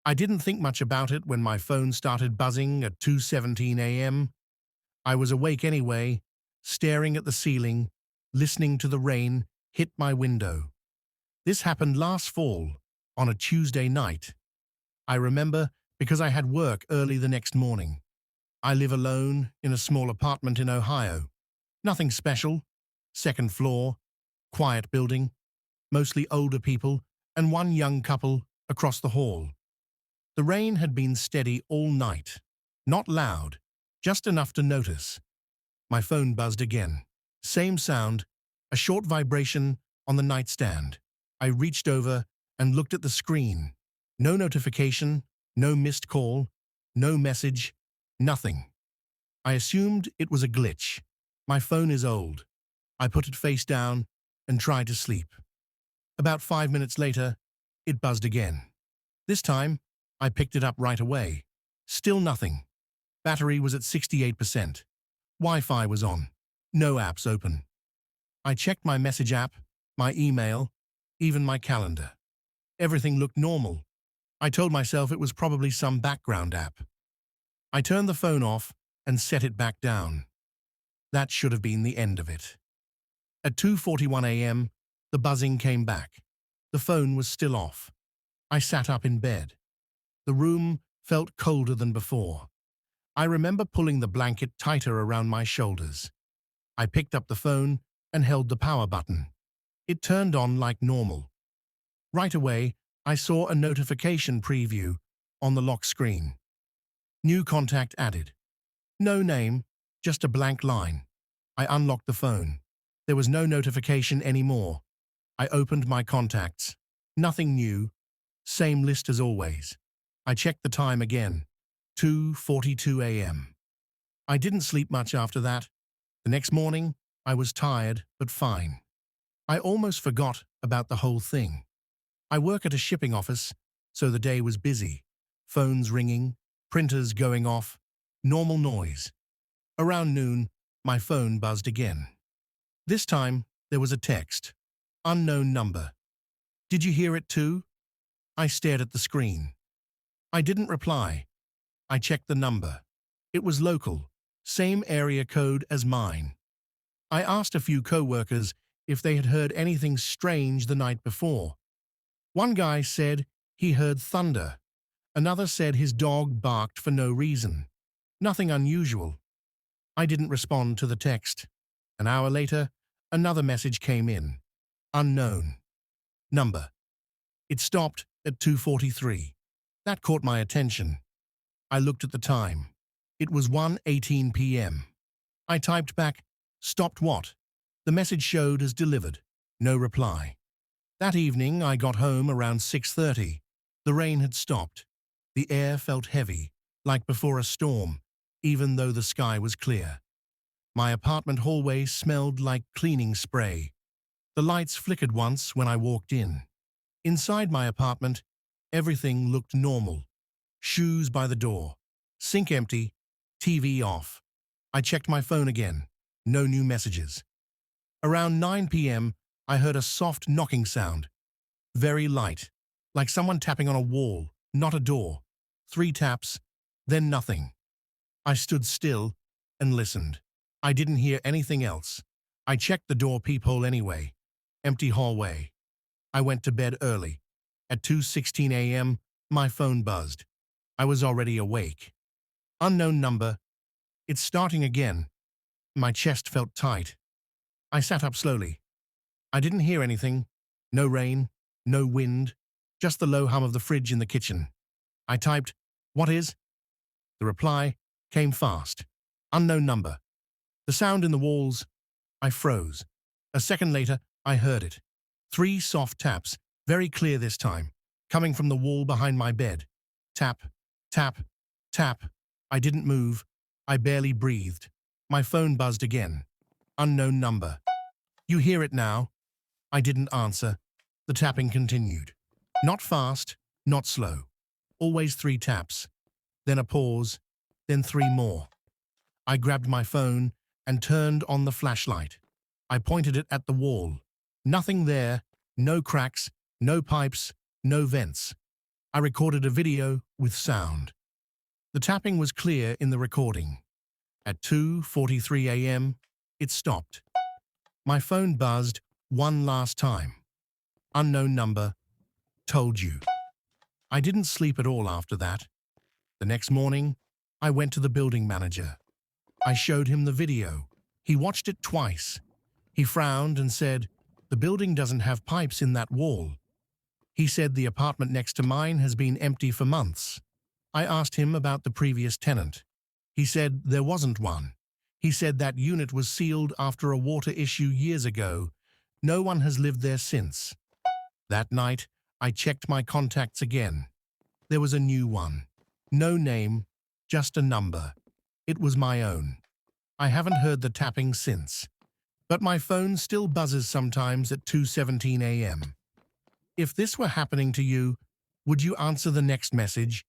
I didn't think much about it when my phone started buzzing at 2:17 a.m. I was awake anyway, staring at the ceiling, listening to the rain hit my window. This happened last fall, on a Tuesday night. I remember because I had work early the next morning. I live alone in a small apartment in Ohio. Nothing special. Second floor, quiet building, mostly older people, and one young couple across the hall. The rain had been steady all night. Not loud, just enough to notice. My phone buzzed again. Same sound, a short vibration on the nightstand. I reached over and looked at the screen. No notification, no missed call, no message, nothing. I assumed it was a glitch. My phone is old. I put it face down and tried to sleep. About 5 minutes later, it buzzed again. This time, I picked it up right away. Still nothing. Battery was at 68%. Wi-Fi was on. No apps open. I checked my message app, my email, even my calendar. Everything looked normal. I told myself it was probably some background app. I turned the phone off and set it back down. That should have been the end of it. At 2:41 a.m., the buzzing came back. The phone was still off. I sat up in bed. The room felt colder than before. I remember pulling the blanket tighter around my shoulders. I picked up the phone and held the power button. It turned on like normal. Right away, I saw a notification preview on the lock screen. New contact added. No name, just a blank line. I unlocked the phone. There was no notification anymore. I opened my contacts. Nothing new. Same list as always. I checked the time again. 2:42 a.m. I didn't sleep much after that. The next morning, I was tired but fine. I almost forgot about the whole thing. I work at a shipping office, so the day was busy. Phones ringing, printers going off, normal noise. Around noon, my phone buzzed again. This time, there was a text. Unknown number. Did you hear it too? I stared at the screen. I didn't reply. I checked the number. It was local, same area code as mine. I asked a few co-workers if they had heard anything strange the night before. One guy said he heard thunder. Another said his dog barked for no reason. Nothing unusual. I didn't respond to the text. An hour later, another message came in. Unknown. Number. It stopped at 2:43. That caught my attention. I looked at the time. It was 1:18 p.m. I typed back, "Stopped what?" The message showed as delivered. No reply. That evening, I got home around 6:30. The rain had stopped. The air felt heavy, like before a storm, even though the sky was clear. My apartment hallway smelled like cleaning spray. The lights flickered once when I walked in. Inside my apartment, everything looked normal. Shoes by the door. Sink empty. TV off. I checked my phone again. No new messages. Around 9 p.m., I heard a soft knocking sound. Very light, like someone tapping on a wall, not a door. 3 taps, then nothing. I stood still and listened. I didn't hear anything else. I checked the door peephole anyway. Empty hallway. I went to bed early. At 2:16 a.m., my phone buzzed. I was already awake. Unknown number. It's starting again. My chest felt tight. I sat up slowly. I didn't hear anything. No rain, no wind, just the low hum of the fridge in the kitchen. I typed, "What is?" The reply came fast. Unknown number. The sound in the walls. I froze. A second later, I heard it. 3 soft taps, very clear this time, coming from the wall behind my bed. Tap, tap, tap. I didn't move. I barely breathed. My phone buzzed again. Unknown number. You hear it now? I didn't answer. The tapping continued. Not fast, not slow. Always 3 taps. Then a pause, then 3 more. I grabbed my phone and turned on the flashlight. I pointed it at the wall. Nothing there, no cracks, no pipes, no vents. I recorded a video with sound. The tapping was clear in the recording. At 2:43 a.m., it stopped. My phone buzzed one last time. Unknown number, told you. I didn't sleep at all after that. The next morning, I went to the building manager. I showed him the video. He watched it twice. He frowned and said, "The building doesn't have pipes in that wall." He said the apartment next to mine has been empty for months. I asked him about the previous tenant. He said there wasn't one. He said that unit was sealed after a water issue years ago. No one has lived there since. That night, I checked my contacts again. There was a new one. No name, just a number. It was my own. I haven't heard the tapping since. But my phone still buzzes sometimes at 2:17 a.m. If this were happening to you, would you answer the next message?